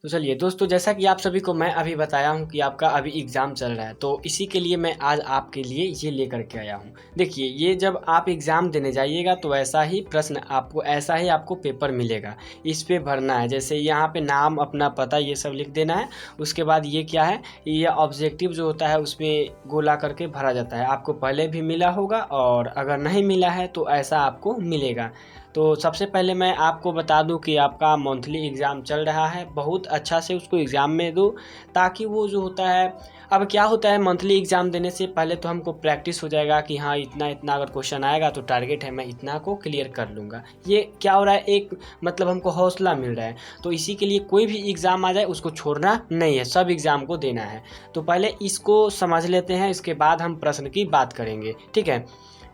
तो चलिए दोस्तों, जैसा कि आप सभी को मैं अभी बताया हूँ कि आपका अभी एग्ज़ाम चल रहा है, तो इसी के लिए मैं आज आपके लिए ये लेकर के आया हूँ। देखिए, ये जब आप एग्ज़ाम देने जाइएगा तो ऐसा ही आपको पेपर मिलेगा। इस पे भरना है, जैसे यहाँ पे नाम, अपना पता ये सब लिख देना है। उसके बाद ये क्या है, ये ऑब्जेक्टिव जो होता है उसमें गोला करके भरा जाता है। आपको पहले भी मिला होगा और अगर नहीं मिला है तो ऐसा आपको मिलेगा। तो सबसे पहले मैं आपको बता दूं कि आपका मंथली एग्ज़ाम चल रहा है, बहुत अच्छा से उसको एग्ज़ाम में दो, ताकि वो जो होता है, अब क्या होता है मंथली एग्ज़ाम देने से पहले तो हमको प्रैक्टिस हो जाएगा कि हाँ इतना इतना अगर क्वेश्चन आएगा तो टारगेट है मैं इतना को क्लियर कर लूँगा। ये क्या हो रहा है, एक मतलब हमको हौसला मिल रहा है। तो इसी के लिए कोई भी एग्ज़ाम आ जाए उसको छोड़ना नहीं है, सब एग्ज़ाम को देना है। तो पहले इसको समझ लेते हैं, इसके बाद हम प्रश्न की बात करेंगे, ठीक है।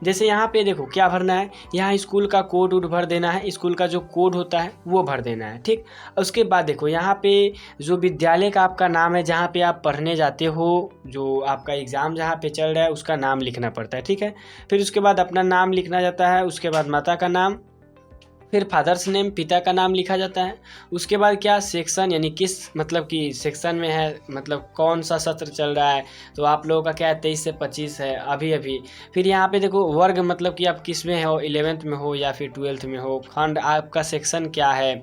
जैसे यहाँ पे देखो क्या भरना है, यहाँ स्कूल का कोड वोड भर देना है, स्कूल का जो कोड होता है वो भर देना है, ठीक। उसके बाद देखो यहाँ पे जो विद्यालय का आपका नाम है, जहाँ पे आप पढ़ने जाते हो, जो आपका एग्ज़ाम जहाँ पे चल रहा है उसका नाम लिखना पड़ता है, ठीक है। फिर उसके बाद अपना नाम लिखना जाता है, उसके बाद माता का नाम, फिर फादर्स नेम, पिता का नाम लिखा जाता है। उसके बाद क्या सेक्शन, यानी किस मतलब कि सेक्शन में है, मतलब कौन सा सत्र चल रहा है। तो आप लोगों का क्या है, 23 से 25 है अभी अभी। फिर यहाँ पे देखो वर्ग, मतलब कि आप किस में हो, 11th में हो या फिर 12th में हो। खंड, आपका सेक्शन क्या है।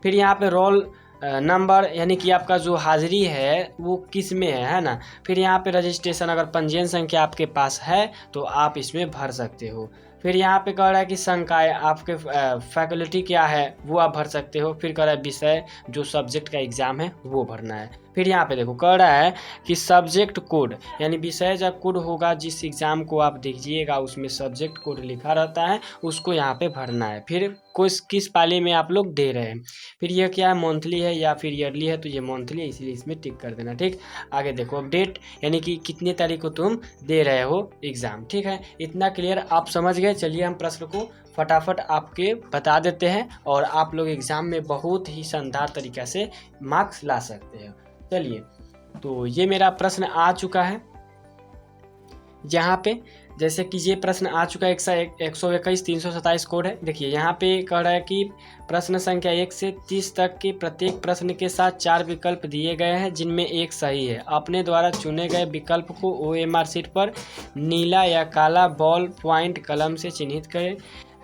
फिर यहाँ पे रोल नंबर, यानी कि आपका जो हाजिरी है वो किस में है ना। फिर यहाँ पे रजिस्ट्रेशन, अगर पंजीयन संख्या आपके पास है तो आप इसमें भर सकते हो। फिर यहाँ पे कह रहा है कि संकाय, आपके फैकल्टी क्या है वो आप भर सकते हो। फिर कह रहा है विषय, जो सब्जेक्ट का एग्ज़ाम है वो भरना है। फिर यहाँ पे देखो कह रहा है कि सब्जेक्ट कोड, यानी विषय जब कोड होगा, जिस एग्ज़ाम को आप दीजिएगा उसमें सब्जेक्ट कोड लिखा रहता है, उसको यहाँ पे भरना है। फिर किस पाली में आप लोग दे रहे हैं। फिर यह क्या है, मंथली है या फिर ईयरली है, तो ये मंथली है इसलिए इसमें टिक कर देना, ठीक। आगे देखो अपडेट, यानी कि कितने तारीख को तुम दे रहे हो एग्ज़ाम, ठीक है। इतना क्लियर आप समझ गए। चलिए हम प्रश्न को फटाफट आपके बता देते हैं और आप लोग एग्ज़ाम में बहुत ही शानदार तरीक़ा से मार्क्स ला सकते हैं। चलिए, तो ये मेरा प्रश्न आ चुका है यहाँ पे। जैसे कि ये प्रश्न आ चुका है 121 327 कोड है। देखिए यहाँ पे कह रहा है कि प्रश्न संख्या 1 से 30 तक के प्रत्येक प्रश्न के साथ 4 विकल्प दिए गए हैं जिनमें एक सही है। अपने द्वारा चुने गए विकल्प को OMR शीट पर नीला या काला बॉल पॉइंट कलम से चिन्हित करें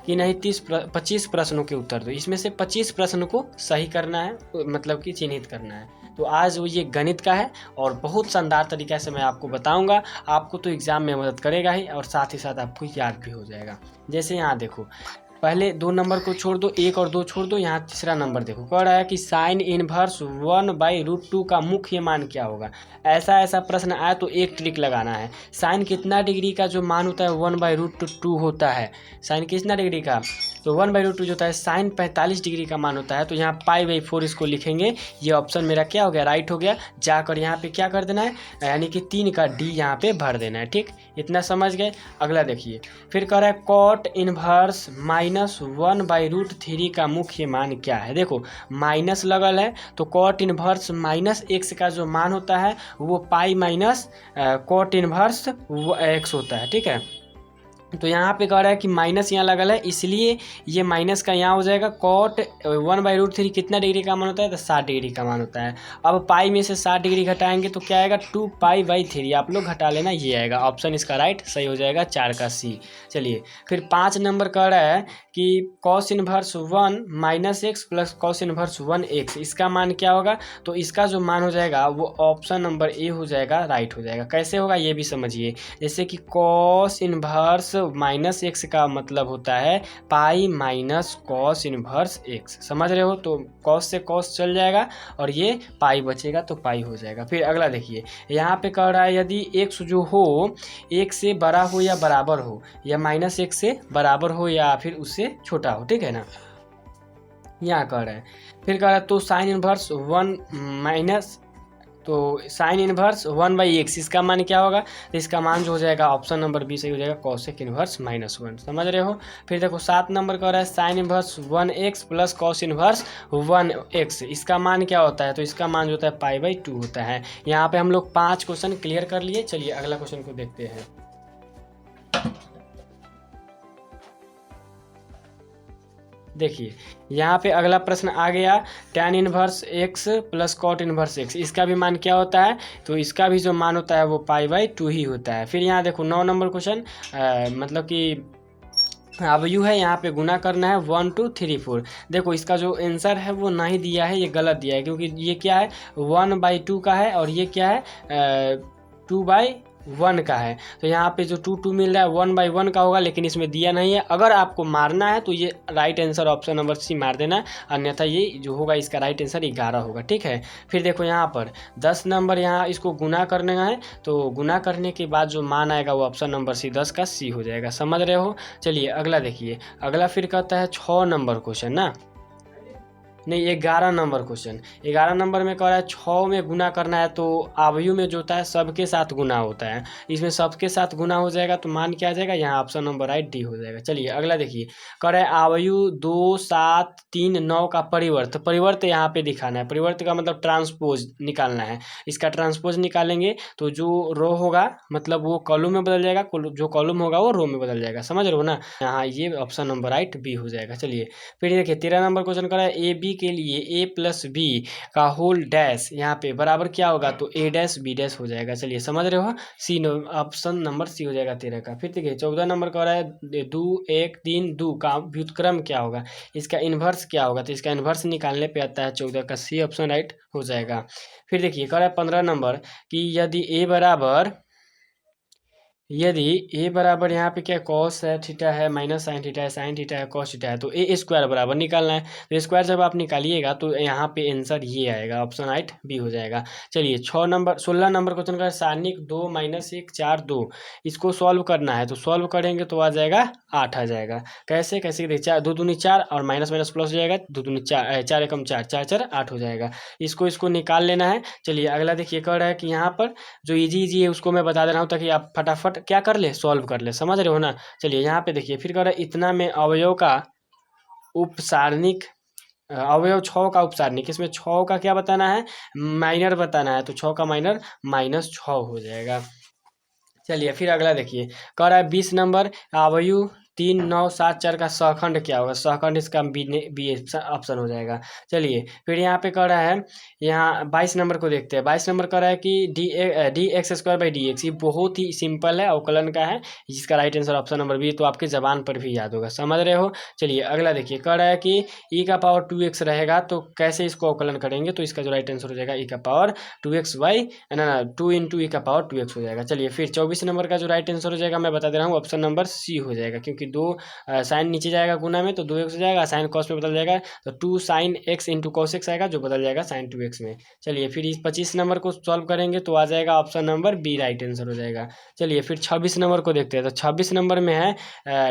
कि नहीं 25 प्रश्नों के उत्तर दो। इसमें से 25 प्रश्न को सही करना है, मतलब कि चिन्हित करना है। तो आज वो ये गणित का है और बहुत शानदार तरीक़े से मैं आपको बताऊंगा। आपको तो एग्ज़ाम में मदद करेगा ही और साथ ही साथ आपको याद भी हो जाएगा। जैसे यहाँ देखो, पहले 2 नंबर को छोड़ दो, 1 और 2 छोड़ दो। यहाँ तीसरा नंबर देखो, कह रहा है कि साइन इनवर्स 1/√2 का मुख्य मान क्या होगा। ऐसा प्रश्न आया तो एक ट्रिक लगाना है। साइन कितना डिग्री का जो मान होता है 1/√2 होता है। साइन कितना डिग्री का, तो 1/√2 जो होता है साइन 45 डिग्री का मान होता है। तो यहाँ π/4 इसको लिखेंगे। ये ऑप्शन मेरा क्या हो गया, राइट हो गया। जाकर यहाँ पे क्या कर देना है, यानी कि 3 का D यहाँ पे भर देना है, ठीक। इतना समझ गए। अगला देखिए, फिर कह रहा है कॉट इनवर्स -1/√3 का मुख्य मान क्या है। देखो माइनस लगल है तो कॉट इनवर्स -x का जो मान होता है वो pi minus cot inverse x होता है, ठीक है। तो यहाँ पे कह रहा है कि माइनस यहाँ लगल है, इसलिए ये माइनस का यहाँ हो जाएगा। कॉट 1/√3 कितना डिग्री का मान होता है, तो 60 डिग्री का मान होता है। अब पाई में से 60 डिग्री घटाएंगे तो क्या आएगा, 2π/3। आप लोग घटा लेना, ये आएगा ऑप्शन इसका राइट सही हो जाएगा, 4 का C। चलिए फिर 5 नंबर कह रहा है कि cos inverse 1 -x plus cos inverse 1x, इसका मान क्या होगा। तो इसका जो मान हो जाएगा वो ऑप्शन नंबर A हो जाएगा, राइट हो जाएगा। कैसे होगा ये भी समझिए। जैसे कि कॉस इनवर्स -x का मतलब होता है pi minus cos inverse x, समझ रहे हो। तो कॉस से कॉस चल जाएगा और ये पाई बचेगा तो पाई हो जाएगा। फिर अगला देखिए, यहाँ पे कह रहा है यदि x जो हो 1 से बड़ा हो या बराबर हो, या -x से बराबर हो या फिर उससे छोटा हो, ठीक है ना। यहाँ कह रहा है, फिर कह रहा है तो साइन इनवर्स 1/x, इसका मान क्या होगा। तो इसका मान जो हो जाएगा ऑप्शन नंबर B सही हो जाएगा, कॉसेक इनवर्स -1, समझ रहे हो। फिर देखो 7 नंबर कह रहा है sine inverse 1x plus cos inverse 1x, इसका मान क्या होता है। तो इसका मान जो होता है π/2 होता है। यहाँ पे हम लोग 5 क्वेश्चन क्लियर कर लिए। चलिए अगला क्वेश्चन को देखते हैं। देखिए यहाँ पे अगला प्रश्न आ गया, tan inverse x plus cot inverse x, इसका भी मान क्या होता है? तो इसका भी जो मान होता है वो π/2 ही होता है। फिर यहाँ देखो 9 नंबर क्वेश्चन, मतलब कि अब यू है, यहाँ पे गुना करना है 1 2 3 4। देखो इसका जो आंसर है वो नहीं दिया है, ये गलत दिया है, क्योंकि ये क्या है 1/2 का है और ये क्या है 2/1 का है। तो यहाँ पे जो 2 2 मिल रहा है 1/1 का होगा, लेकिन इसमें दिया नहीं है। अगर आपको मारना है तो ये right answer option number C मार देना, अन्यथा ये जो होगा इसका राइट आंसर 11 होगा। ठीक है, फिर देखो यहाँ पर 10 नंबर, यहाँ इसको गुना करने का है, तो गुना करने के बाद जो मान आएगा वो ऑप्शन नंबर सी 10 का सी हो जाएगा। समझ रहे हो? चलिए अगला देखिए, अगला फिर कहता है 6 नंबर क्वेश्चन ना, नहीं 11 नंबर क्वेश्चन। 11 नंबर में कह रहा है 6 में गुना करना है, तो अवयव में जो होता है सबके साथ गुना होता है, इसमें सबके साथ गुना हो जाएगा तो मान क्या आ जाएगा? यहाँ ऑप्शन नंबर राइट डी हो जाएगा। चलिए अगला देखिए, कह रहा है अवयव 2 7 3 9 का परिवर्त। परिवर्त यहाँ पे दिखाना है, परिवर्त का मतलब ट्रांसपोज निकालना है। इसका ट्रांसपोज निकालेंगे तो जो रो होगा मतलब वो कॉलम में बदल जाएगा, जो कॉलम होगा वो रो में बदल जाएगा। समझ रहे हो ना? यहाँ ये ऑप्शन नंबर राइट बी हो जाएगा। चलिए फिर देखिए 13 नंबर क्वेश्चन कर रहा है ए बी के लिए a प्लस बी का होल डैश यहाँ पे बराबर क्या होगा? तो a डैश बी डैश हो जाएगा। चलिए समझ रहे हो? सी ऑप्शन नंबर सी हो जाएगा 13 का। फिर देखिए 14 नंबर कह रहा है 2 1 3 2 का व्युत्क्रम क्या होगा? इसका इन्वर्स क्या होगा? तो इसका इन्वर्स निकालने पे आता है 14 का सी ऑप्शन राइट हो जाएगा। फिर देखिए कह रहा है 15 नंबर कि यदि ए बराबर यहाँ पे क्या कॉस है थीटा है, माइनस साइन थीटा है, कॉस थीटा है, तो ए स्क्वायर बराबर निकालना है। तो स्क्वायर जब आप निकालिएगा तो यहाँ पे आंसर ये आएगा, ऑप्शन राइट बी हो जाएगा। चलिए 16 नंबर क्वेश्चन का सानिक 2 - 1 4 2, इसको सॉल्व करना है। तो सॉल्व करेंगे तो आ जाएगा 8 आ जाएगा। कैसे कैसे देखिए 4 2 दूनी 4 और माइनस माइनस प्लस हो जाएगा, 2 दूनी 4 4 एकम 4 4 4 8 हो जाएगा। इसको निकाल लेना है। चलिए अगला देखिए कह रहा है कि यहाँ पर जो इजी है उसको मैं बता दे रहा हूँ ताकि आप फटाफट क्या कर ले, सॉल्व कर ले। समझ रहे हो ना? चलिए यहाँ पे देखिए फिर कह रहा है इतना में अवयव का उपसारणिक, अवयव 6 का उपसारणिक, इसमें 6 का क्या बताना है? माइनर बताना है। तो 6 का माइनर -6 हो जाएगा। चलिए फिर अगला देखिए, कह रहा है 20 नंबर अवयव 3 9 7 4 का सहखंड क्या होगा? सहखंड इसका बी ऑप्शन हो जाएगा। चलिए फिर यहाँ पे कह रहा है, यहाँ 22 नंबर को देखते हैं। 22 नंबर कह रहा है कि d x square by d x, ये बहुत ही सिंपल है, अवकलन का है, जिसका right answer option number B, तो आपके जबान पर भी याद होगा। समझ रहे हो? चलिए अगला देखिए, कह रहा है कि ई का पावर 2x रहेगा, तो कैसे इसको अवकलन करेंगे? तो इसका जो राइट आंसर हो जाएगा ई का पावर 2x बाई ना 2 इंटू ई का पावर 2x हो जाएगा। चलिए फिर 24 नंबर का जो राइट आंसर हो जाएगा मैं बता दे रहा हूँ, ऑप्शन नंबर सी हो जाएगा, क्योंकि 2 साइन नीचे जाएगा गुना में तो 2x हो जाएगा, साइन कॉस में बदल जाएगा तो 2 sine x into cos x आएगा, जो बदल जाएगा साइन 2x में। चलिए फिर इस 25 नंबर को सॉल्व करेंगे तो आ जाएगा option number B right answer हो जाएगा। चलिए फिर 26 नंबर को देखते हैं। तो 26 नंबर में है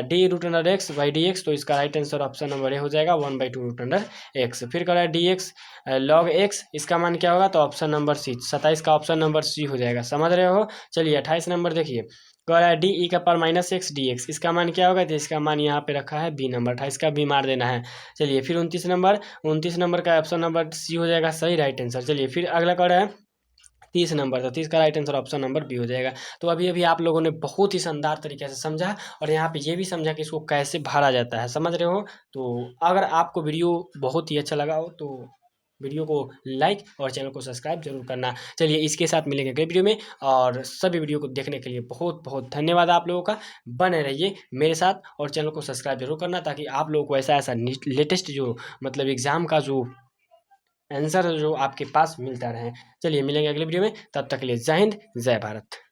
d root under x by d x, तो इसका right answer option number A हो जाएगा 1/2 रूट अंडर एक्स। फिर कह रहा है डी एक्स लॉग एक्स, इसका मान क्या होगा? तो ऑप्शन नंबर सी 27 का ऑप्शन नंबर सी हो जाएगा। समझ रहे हो? चलिए 28 नंबर देखिए, कह रहा है डी ई का पावर -x dx, इसका मान क्या होगा? तो इसका मान यहाँ पे रखा है बी नंबर, 28 का बी मार देना है। चलिए फिर 29 नंबर का ऑप्शन नंबर सी हो जाएगा सही राइट आंसर। चलिए फिर अगला कह रहा है 30 नंबर, तो 30 का right answer option number B हो जाएगा। तो अभी आप लोगों ने बहुत ही शानदार तरीके से समझा, और यहाँ पे ये भी समझा कि इसको कैसे भरा जाता है। समझ रहे हो? तो अगर आपको वीडियो बहुत ही अच्छा लगा हो तो वीडियो को लाइक और चैनल को सब्सक्राइब जरूर करना। चलिए इसके साथ मिलेंगे अगले वीडियो में, और सभी वीडियो को देखने के लिए बहुत बहुत धन्यवाद आप लोगों का। बने रहिए मेरे साथ और चैनल को सब्सक्राइब जरूर करना, ताकि आप लोगों को ऐसा लेटेस्ट जो मतलब एग्ज़ाम का जो आंसर जो आपके पास मिलता रहे। चलिए मिलेंगे अगले वीडियो में, तब तक के लिए जय हिंद जय भारत।